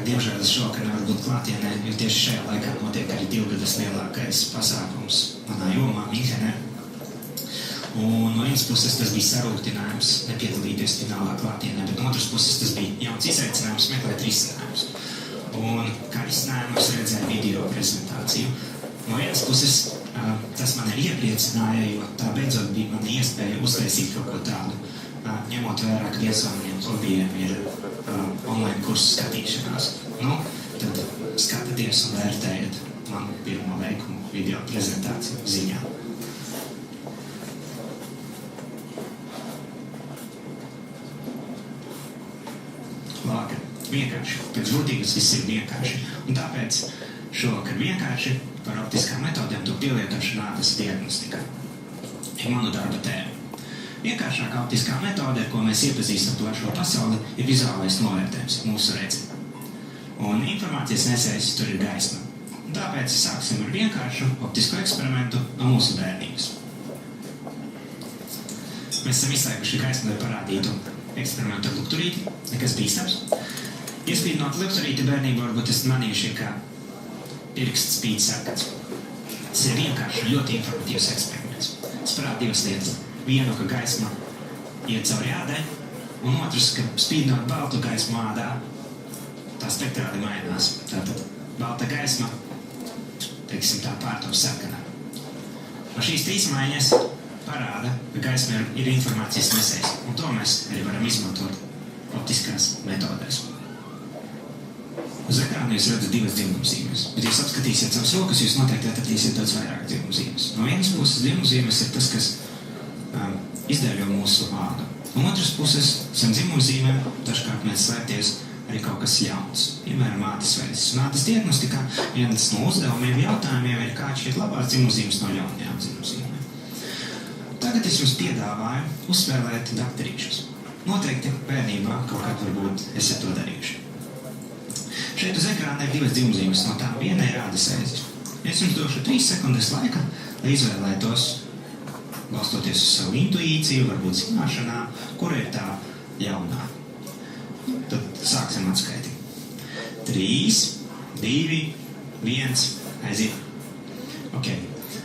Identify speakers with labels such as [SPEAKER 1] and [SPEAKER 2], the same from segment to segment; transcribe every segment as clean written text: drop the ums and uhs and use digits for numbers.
[SPEAKER 1] diemžēl es šovakar nevaru būt klātienē, jo tieši šajā laikā notiek arī 2 gadus lielākais pasākums manā jomā, Minhenē. Un no vienas puses tas bija sarūktinājums nepiedalīties finālā klātienē, bet no otras puses tas bija jauns izaicinājums meklēt risinājumus. Un kā risinājumu es redzēju video prezentāciju. No vienas puses tas man arī iepriecināja, jo tā beidzot bija mana iespēja uztaisīt kaut ko tādu, ņemot vērā, ka viens no maniem hobijiem ir online kursu skatīšanās. Nu, tad skatieties un vērtējiet manu pirmo veikumu video prezentāciju ziņā. Labi, vienkārši. Pēc būtības viss ir vienkārši. Un tāpēc šovakar vienkārši par optiskām metodēm to pielietošanu ādas diagnostikā. Ir manu darba tēma. Vienkāršākā optiskā metode, ar ko mēs iepazīstam plašo pasauli, ir vizuālais novērtējums, mūsu redze. Un informācijas nesējs tur ir gaisma. Un tāpēc sāksim ar vienkāršu optisko eksperimentu no mūsu bērnības. Mēs esam izslēguši gaismu, lai parādītu eksperimentu ar lukturīti, nekas bīstams. Iespīdinot lukturīti bērnību, varbūt esat manījuši, ka pirksts spīd sarkans. Tas ir vienkārši ļoti informatīvs eksperiments. Tas parāda 2 lietas. Vienu, ka gaisma iet cauri ādai, un otrs, ka spīdinot baltu gaismu ādā, tā spektrāli mainās. Tātad balta gaisma, teiksim tā, pārtop sarkanā. No šīs 3 maiņas parāda, ka gaisma ir informācijas nesējs, un to mēs arī varam izmantot optiskās metodēs. Uz ekrāna jūs redzat 2 dzimumzīmes, bet jūs apskatīsiet savas rokas, jūs noteikti atradīsiet daudz vairāk dzimumzīmes. No vienas puses dzimumzīmes ir tas, kas izdēļo mūsu ādu. No otras puses, zem dzimumzīmēm dažkārt mēs slēpties arī kaut kas jauns, piemēram, ādas veizes. Un ādas diagnostikā viens no uzdevumiem jautājumiem ir, kā atšķirt labās dzimumzīmes no ļaunajām dzimumzīmēm. Tagad es jums piedāvāju uzspēlēt dakterīšus. Noteikti bērnībā kaut kā varbūt esat to darījuši. Šeit uz ekrāna ir 2 dzimumzīmes, no tām viena ir ādas veizes. Es jums došu 3 sekundes laika, lai izvēlētos, balstoties uz savu intuīciju, varbūt zināšanā, kura ir tā ļaunā. Tad sāksim atskaiti. 3, 2, 1, aiziet. Ok,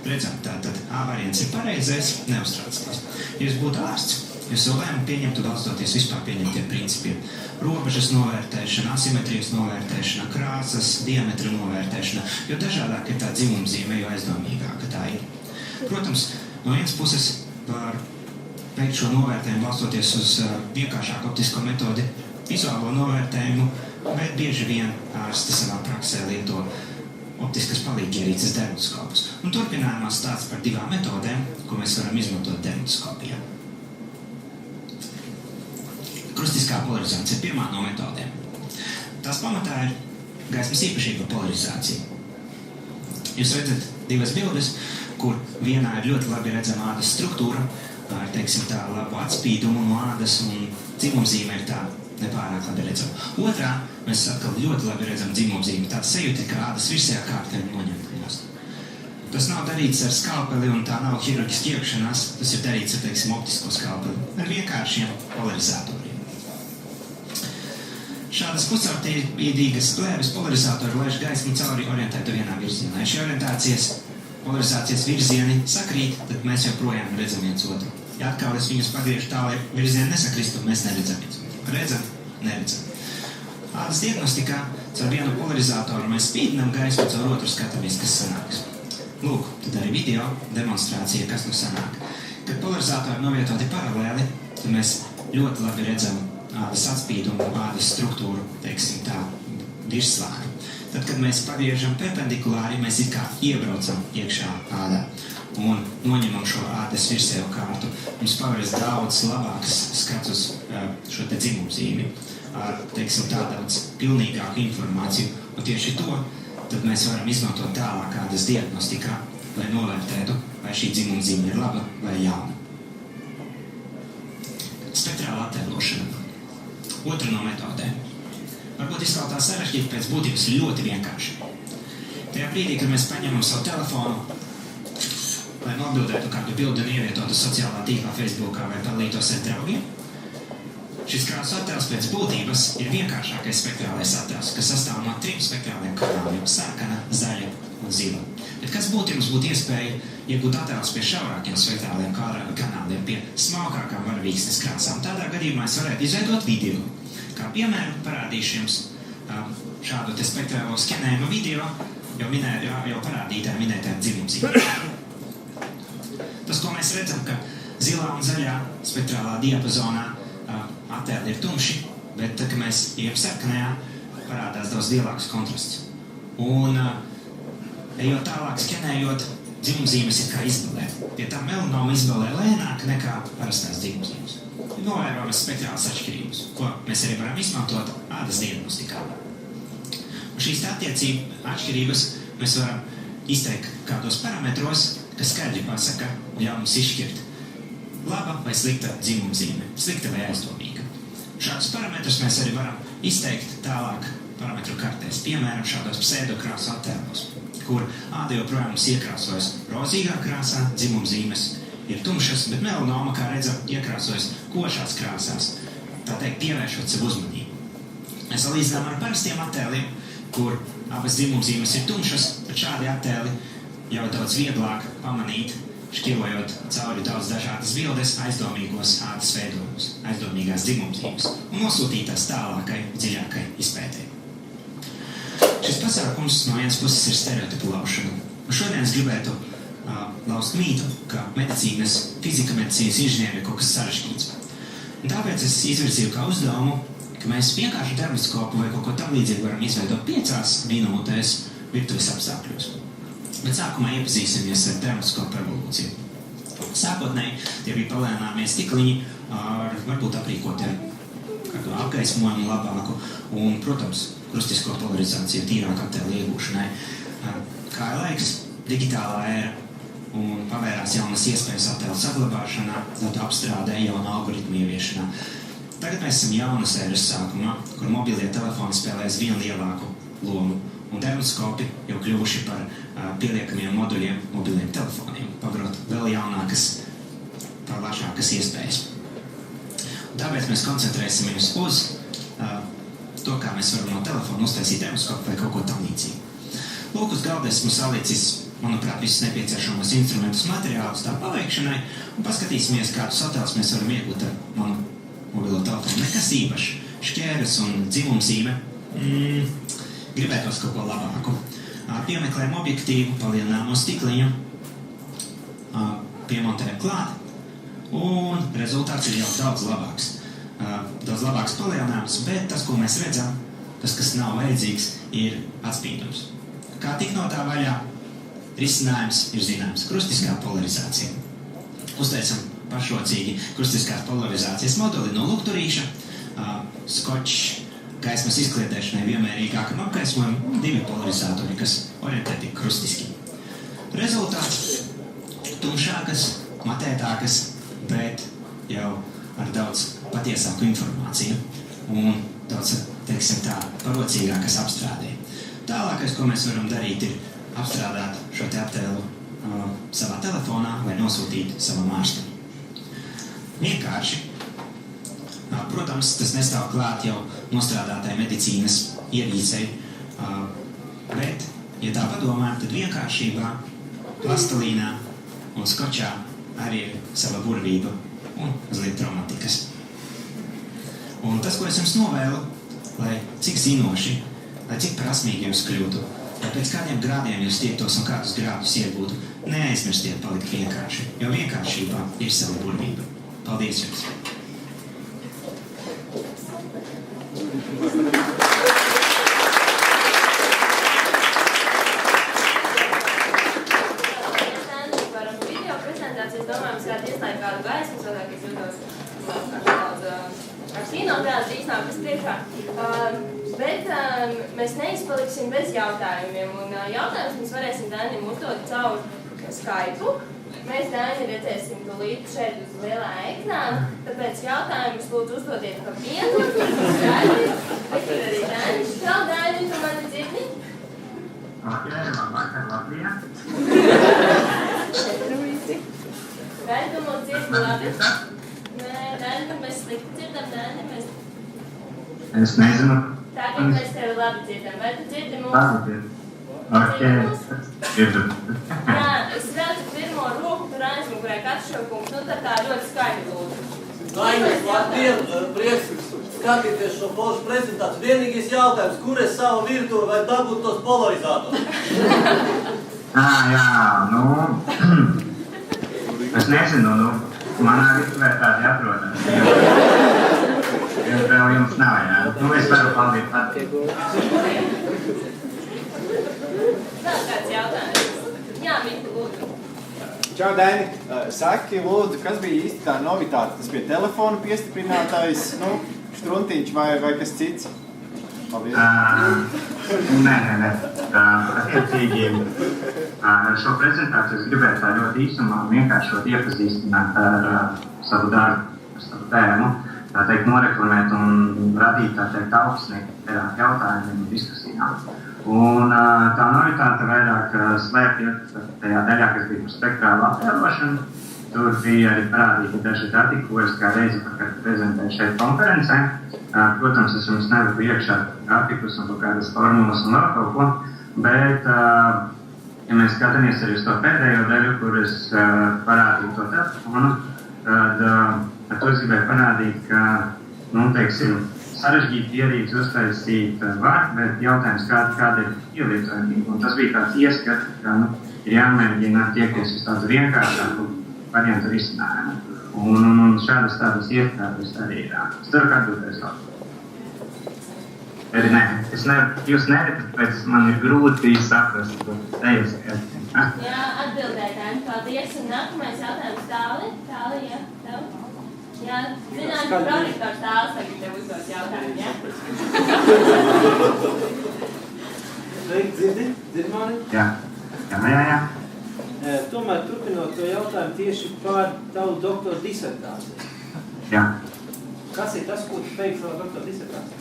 [SPEAKER 1] redzam, tātad A variants ir pareizais, neuztraucieties. Ja jūs būtu ārsts, jūs savu lēmumu pieņemtu balstoties vispār pieņemtiem principiem. Robežas novērtēšana, asimetrijas novērtēšana, krāsas, diametra novērtēšana, jo dažādāk ir tā dzimumzīme, jo aizdomīgāka tā ir. Protams, no vienas puses var veikt šo novērtējumu balstoties uz vienkāršāku optisko metodi, vizuālo novērtējumu, bet bieži vien ārsti savā praksē lieto optiskas palīgierīces dermatoskopus. Un turpinājumā stāsts par 2 metodēm, ko mēs varam izmantot dermatoskopijā. Krustiskā polarizācija ir pirmā no metodēm. Tās pamatā ir gaismas īpašība polarizācija. Jūs redzat 2 bildes, kur vienā ir ļoti labi redzama ādas struktūra, ar, teiksim tā, labu atspīdumu no ādas, un dzimumzīme ir tā nepārāk labi redzama. Otrā, mēs atkal ļoti labi redzam dzimumzīmi. Tā sajūta, ka ādas virsējā kārta ir noņemta. Tas nav darīts ar skalpeli, un tā nav ķirurģiska iekšanās, tas ir darīts ar, teiksim, optisko skalpeli, ar vienkāršiem polarizatoriem. Šādas puscaurtīdīgas plēves polarizatori laiž gaismu cauri orientētu vienā virzienā. Ja šī polarizācijas virzieni sakrīt, tad mēs joprojām redzam viens otru. Ja atkal es viņus pagriežu tā, lai virzieni nesakristu, mēs neredzam viens otru. Redzam? Neredzam. Ādas diagnostikā caur vienu polarizatoru mēs spīdinam gaismu, caur otru skatāmies, kas sanāks. Lūk, tad arī video demonstrācija, kas nu sanāk. Kad polarizatori novietoti paralēli, tad mēs ļoti labi redzam ādas atspīdumu, ādas struktūru, teiksim tā, virsslāni. Tad, kad mēs pagriežam perpendikulāri, mēs it kā iebraucam iekšā ādā un noņemam šo ādas virsējo kārtu. Mums paveras daudz labāks skats uz šo te dzimumzīmi, ar, teiksim, tā daudz pilnīgāku informāciju. Un tieši to tad mēs varam izmantot tālāk ādas diagnostikā, lai novērtētu, vai šī dzimumzīme ir laba vai jauna. Spektrāla attēlošana. Otra no metodēm. Varbūt izklausās sarežģīti, pēc būtības ļoti vienkārši. Tajā brīdī, kad mēs paņemam savu telefonu, lai nobildētu kādu bildi un ievietotu sociālā tīklā Facebookā vai dalītos ar draugiem, Šis krāsu attēls pēc būtības ir vienkāršākais spektrālais attēls, kas sastāv no 3 spektrāliem kanāliem – sarkana, zaļa un zila. Bet kas būtu, ja mums būtu iespēja iegūt attēlus pie šaurākiem spektrāliem kanāliem, pie smalkākām varavīksnes krāsām? Tādā gadījumā es varētu izveidot video. Kā piemēru parādīšu jums šādu te spektrālo skenējuma video, jau parādītā minētā dzimumzīmē. Tas, ko mēs redzam, ka zilā un zaļā spektrālā diapazonā attēli ir tumši, bet tad, kad mēs ejam sarkanajā, parādās daudz lielāks kontrasts. Un, ejot tālāk skenējot, dzimumzīmes ir kā izbalē. Pie tam melanoma izbalē lēnāk nekā parastās dzimumzīmes. Ir novērojamas spektrālas atšķirības, ko mēs arī varam izmantot ādas diagnostikā. Un šīs atšķirības mēs varam izteikt kādos parametros, kas skaidri pasaka, ļauj mums izšķirt laba vai slikta dzimumzīme, slikta vai aizdomīga. Šādus parametrus mēs arī varam izteikt tālāk parametru kartēs, piemēram, šādos pseidokrāsu attēlos, kur āda joprojām mums iekrāsojas rozīgā krāsā, dzimumzīmes ir tumšas, bet melanoma, kā redzam, iekrāsojas košās krāsās, tā teikt, pievēršot sev uzmanību. Mēs salīdzinām ar parastiem attēliem, kur abas dzimumzīmes ir tumšas, tad šādi attēli jau daudz vieglāk pamanīt, šķirojot cauri daudz dažādas bildes aizdomīgos ādas veidojumus, aizdomīgās dzimumzīmes un nosūtīt tās tālākai, dziļākai izpētei. Šis pasākums no vienas puses ir stereotipu laušana. Un šodien es gribētu laust mītu, ka fizika medicīnas inženieri ir kaut kas sarežģīts. Un tāpēc es izvirzīju kā uzdevumu, ka mēs vienkārši termoskopu vai kaut ko tam līdzīgi varam izveidot 5 minūtēs virtuves apstākļos. Bet sākumā iepazīsimies ar termoskopu evolūciju. Sākotnēji tie bija palēnāmie stikliņi ar varbūt aprīkoti ar kādu apgaismojumu labāku un, protams, krustisko polarizāciju tīrāk attēlu iegūšanai. Kā laiks, digitālā ēra un pavērās jaunas iespējas attēlu saglabāšanā, datu apstrādē, jaunu algoritmu ieviešanā. Tagad mēs esam jaunas ēras sākumā, kur mobilie telefoni spēlēs vien lielāku lomu. Un termoskopi jau kļuvuši par pieliekamiem moduļiem mobiliem telefoniem, pavarot vēl jaunākas, plašākas iespējas. Un tāpēc mēs koncentrēsimies uz to, kā mēs varam no telefona uztaisīt termoskopu vai kaut ko tam līdzīgu. Lūk, uz galda esmu salicis, manuprāt, visus nepieciešamos instrumentus materiālus tā paveikšanai un paskatīsimies, kādus attēlus mēs varam iegūt ar manu mobilo telefonu. Nekas īpašs, šķēres un dzimumzīme. Gribētos kaut ko labāku. Piemeklējam objektīvu, palielināmo stikliņu, piemontējam klāt un rezultāts ir jau daudz labāks. Daudz labāks palielinājums, bet tas, ko mēs redzam, tas, kas nav vajadzīgs, ir atspīdums. Kā tik no tā vaļā? Risinājums ir zināms – krustiskā polarizācija. Uztaisam pašrocīgi krustiskās polarizācijas modeli no lukturīša, skočs, gaismas izkliedēšanai vienmērīgākam apgaismojumam un 2 polarizatori, kas orientēti krustiski. Rezultāts – tumšākas, matētākas, bet jau ar daudz patiesāku informāciju un daudz, teiksim tā, parocīgākas apstrādē. Tālākais, ko mēs varam darīt, ir apstrādāt šo te attēlu savā telefonā vai nosūtīt savam ārstam. Vienkārši. Protams, tas nestāv klāt jau nostrādātai medicīnas ierīcei, bet, ja tā padomājam, tad vienkāršībā, plastelīnā un skočā arī ir sava burvība un mazliet traumatikas. Un tas, ko es jums novēlu, lai cik zinoši, lai cik prasmīgi jūs kļūtu, lai pēc kādiem grādiem jūs tiektos un kādus grādus iegūtu, neaizmirstiet palikt vienkārši, jo vienkāršībā ir sava burvība. Paldies jums!
[SPEAKER 2] Bet mēs neizpaliksim bez jautājumiem, un jautājumus mēs varēsim Dainim uzdot caur Skype. Mēs Daini redzēsim tūlīt šeit uz lielā ekrāna, tāpēc jautājumus lūdzu uzdodiet pa vienu, bet ir arī Dainis. Čau, Daini, tu mani dzirdi?
[SPEAKER 3] Labvakar, Latvijā.
[SPEAKER 2] Daini, tu mūs dzirdi labi? Nē, Daini, mēs slikti dzirdam, Daini, mēs
[SPEAKER 3] Es nezinu.
[SPEAKER 2] Tagad mēs tevi labi dzirdam. Vai tu dzirdi mūsu?
[SPEAKER 3] Labi dzirdam. Ok. Dzirdu.
[SPEAKER 2] Jā, es redzu pirmo roku tur aizmugurē Katšokungs. Nu tad tā ļoti skaļi lūdzu.
[SPEAKER 4] Laimēs, labdien, prieks skatīties šo foršu prezentāciju. Vienīgais jautājums, kur es savu virtuvi vai dabūt tos polarizātorus?
[SPEAKER 3] Jā, nu, es nezinu, nu, manā virtuvē tādi atrodas. Vēl jums nav, jā. Nu, es varu paldies pat.
[SPEAKER 2] Vēl kāds jautājums? Jā, Mika, lūdzu.
[SPEAKER 5] Čau, Daini. Saki, lūdzu, kas bija īsti tā novitāte? Tas bija telefona piestiprinātājs, nu, štruntiņš vai kas cits? Paldies.
[SPEAKER 3] Nē. Attiecīgi, šo prezentāciju es gribētu tā ļoti īsumā vienkāršot iepazīstināt ar savu darbu, ar savu tēmu, tā teikt, noreklamēt un radīt, tā teikt, augstsnieku jautājumiem un diskusijām. Un tā novitāte vairāk slēpjas tajā daļā, kas bija par spektrālu attēlošanu. Tur bija arī parādīti daži dati, ko es kā reizi vakar prezentēju šeit konferencē. Protams, es jums nevaru iekšā grafikus un kādas formulas un vēl kaut ko, bet, ja mēs skatāmies arī uz to pēdējo daļu, kur es parādīju to telefonu, tad ar to es gribēju parādīt, ka, nu, teiksim, sarežģīti ierīci uztaisīt var, bet jautājums, kāda ir ielietojamība. Un tas bija tāds ieskats, ka, nu, ir jāmēģina tiekties uz tādu vienkāršāku variantu risinājumu. Un šādas tādas iespējas arī ir. Es ceru, ka atbildēs vēl. Nē, jūs nevarat, tāpēc man ir grūti saprast, ko tevis skatīt.
[SPEAKER 2] Jā, atbildētājiem, paldies. Un nākamais jautājums Tāli, jā, tev. Jā, zināt, ka projektors Tālis tagad tev uzdos jautājumu, jā?
[SPEAKER 4] Dzirdi mani?
[SPEAKER 3] Jā.
[SPEAKER 4] Tomēr turpinot to jautājumu tieši par tavu doktora disertāciju.
[SPEAKER 3] Jā.
[SPEAKER 4] Kas ir tas, ko tu beigsi savā doktora disertācijā?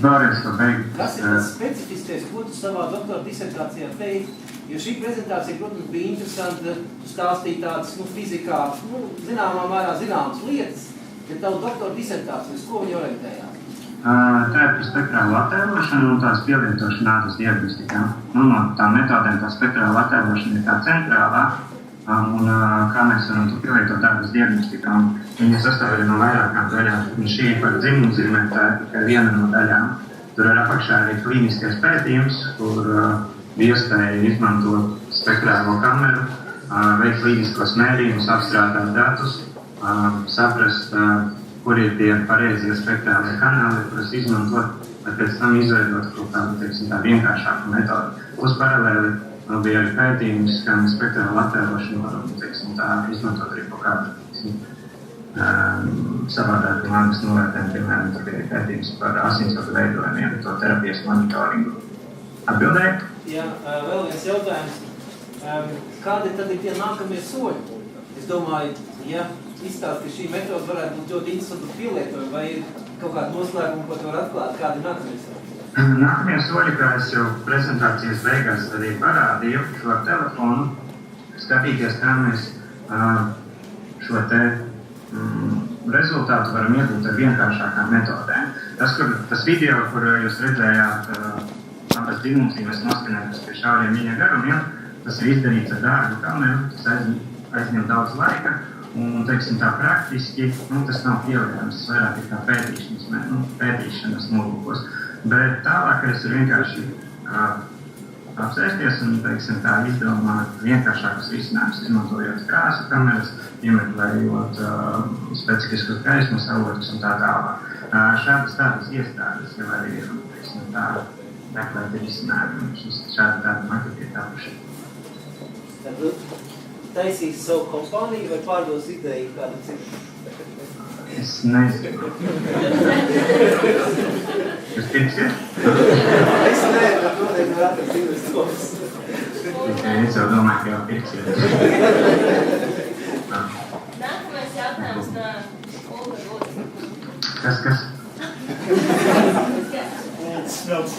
[SPEAKER 3] Vēlreiz to beigt.
[SPEAKER 4] Kas ir tas specifiskais, ko tu savā doktora disertācijā beigsi? Jo šī prezentācija, protams, bija interesanta, stāstīja tādas, nu, fizikā, nu, zināmā mērā zināmas lietas, ja tavu doktora disertāciju, uz ko viņi orientējās?
[SPEAKER 3] Tā ir par spektrālu attēlošanu un tās pielietošanu ādas diagnostikā. Nu, no tām metodēm tā spektrāla attēlošana ir tā centrālā, un kā mēs varam to pielietot ādas diagnostikā. Viņa sastāv no vairākām daļām, un šī par dzimumzīmē tā ir tikai viena no daļām. Tur ir apakšā arī klīniskais pētījums, kur bija iespēja izmantot spektrālo kameru, veikt klīniskos mērījumus, apstrādāt datus, saprast, kur ir tie pareizie spektrālie kanāli, kurus izmantot, lai pēc tam izveidot kaut kādu, teiksim, tā vienkāršāku metodi. Uz paralēli bija arī pētījums, kā mēs spektrālu attēlošanu varam, teiksim, tā izmantot arī kaut kādu, teiksim, savādāk mākslas novērtējumu, piemēram, tur bija pētījums par asinsvadu veidojumiem, to terapijas monitoringu. Atbildēju?
[SPEAKER 4] Jā, vēl viens jautājums. Kādi tad ir tie nākamie soļi? Es domāju, ja izstāst, ka šī metoda varētu būt ļoti interesanta pielietojuma, vai ir kaut kāda noslēguma, ko tu var atklāt, kādi ir nākamie soļi?
[SPEAKER 3] Nākamie soļi, kā es jau prezentācijas beigās arī parādīju, šo telefonu, skatīties, kā mēs šo te rezultātu varam iegūt ar vienkāršākām metodēm. Tas video, kur jūs redzējāt, abas dzimumzīmes noskanētas pie šauriem viņa garumiem, tas ir izdarīts ar dārgu kameru, tas aizņem daudz laika, un, teiksim, tā praktiski, nu, tas nav pielietojams, tas vairāk ir kā pētīšanas nolūkos. Bet tālākais ir vienkārši apsēsties un, teiksim, tā izdomāt vienkāršākus risinājumus, izmantojot krāsu kameras, iemeklējot specifiskus gaismas avotus un tā tālāk. Šādas tādas iestādes jau arī ir, teiksim, tā meklēt risinājumus. Šādi tādi maketi ir tapuši.
[SPEAKER 4] Tad taisīs savu kompāniju vai pārdos ideju kādu citu?
[SPEAKER 3] Es nezinu. Jūs pirksiet?
[SPEAKER 4] Es nevaru, noteikti var atrast investorus.
[SPEAKER 3] Es jau domāju, ka jau pirksiet.
[SPEAKER 2] Nākamais jautājums no Ulga Lūdzu.
[SPEAKER 3] Kas?
[SPEAKER 6] Smelts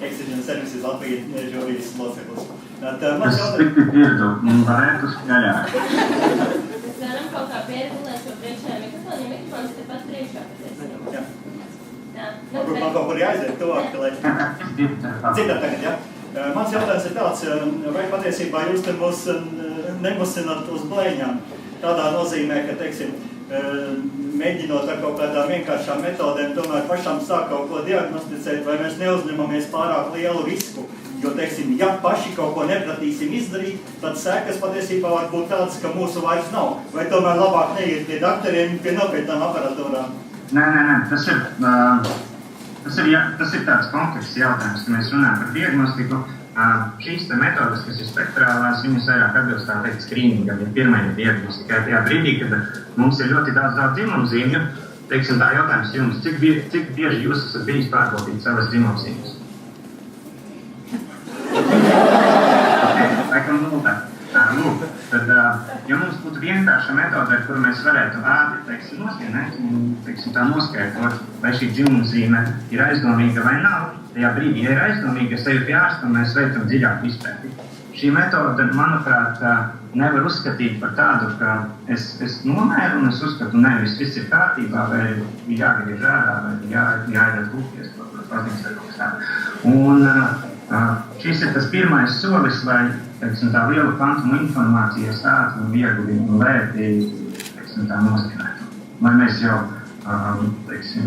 [SPEAKER 6] Exigent Services Latvijas žūrijas loceklis.
[SPEAKER 3] Es slikti dzirdu, varētu skaļāk.
[SPEAKER 2] Mēs varam kaut kā pieregulēt šo priekšējā mikrofonu, ja mikrofons ir pat priekšā.
[SPEAKER 6] Jā. man kaut kur jāaiziet tuvāk, lai dzirdēt tagad, ja? Mans jautājums ir tāds, vai patiesībā jūs te mūs nemusināt uz blēņām? Tādā nozīmē, ka, teiksim, mēģinot ar kaut kādām vienkāršām metodēm, tomēr pašām sāk kaut ko diagnosticēt, vai mēs neuzņemamies pārāk lielu risku. Jo, teiksim, ja paši kaut ko nepratīsim izdarīt, tad sekas patiesībā var būt tādas, ka mūsu vairs nav. Vai tomēr labāk neiet pie dakteriem, pie nopietnām aparatūrām?
[SPEAKER 3] Nē, tas ir tāds komplekss jautājums, ka mēs runājam par diagnostiku. Šīs metodas, kas ir spektrālās, viņas vairāk atbilst tā teikt skrīningam, ja pirmajai diagnostikai tajā brīdī, kad mums ir ļoti daudz dzimumzīmju. Teiksim, tā jautājums jums, cik bieži jūs esat bijis pārbaudīt savas dzimumzīmes? Laikam nultā. Lūk, tad, ja mums būtu vienkārša metode, ar kuru mēs varētu ātri, teiksim, noskienēt, teiksim, tā noskaidrot, vai šī dzimumzīme ir aizdomīga vai nav, tajā brīdī, ja ir aizdomīga, es eju pie ārsta un mēs veicam dziļāku izpēti. Šī metode, manuprāt, nevar uzskatīt par tādu, ka es nomēru un es uzskatu, viss ir kārtībā, vai jāgriež ārā, vai jāiet lūkties, pazīst vai kaut kas tādu. Un šis ir tas pirmais solis, lai teiksim, tā liela kvantumu informācijas ātri un viegli un lēti tā nozīmētu. Lai mēs jau teiksim,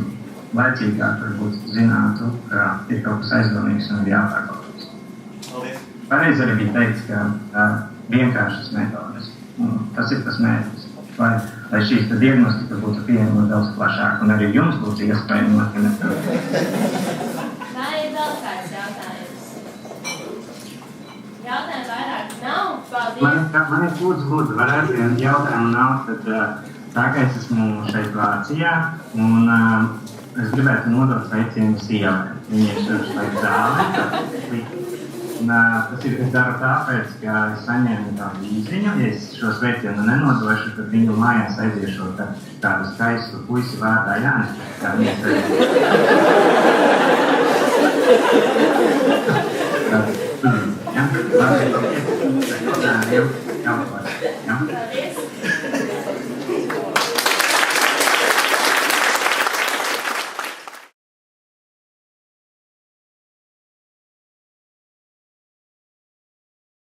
[SPEAKER 3] laicīgāk varbūt zinātu, ka ir kaut kas aizdomīgs un ir jāpārbaudīs. Pareizi arī bija teikts, ka vienkāršas metodes. Tas ir tas mērķis. Lai šīs diagnostika būtu pieejama daudz plašāk un arī jums būtu iespējama.
[SPEAKER 2] Vai ir vēl kāds jautājums? Jautājumu vairāk nav. Paldies.
[SPEAKER 3] Man ir lūdzu, varētu jautājumu nav, tad tā kā es esmu šeit Vācijā un es gribētu nodot sveicienu sievai. Viņa ir šeit zāli. Tas ir, es daru tāpēc, ka es saņēmu tādu īziņu. Ja es šo sveicienu nenodošu, tad viņu mājās aiziešot tādu skaistu puisi vārdā Jānis. Kā viņas aiziešot.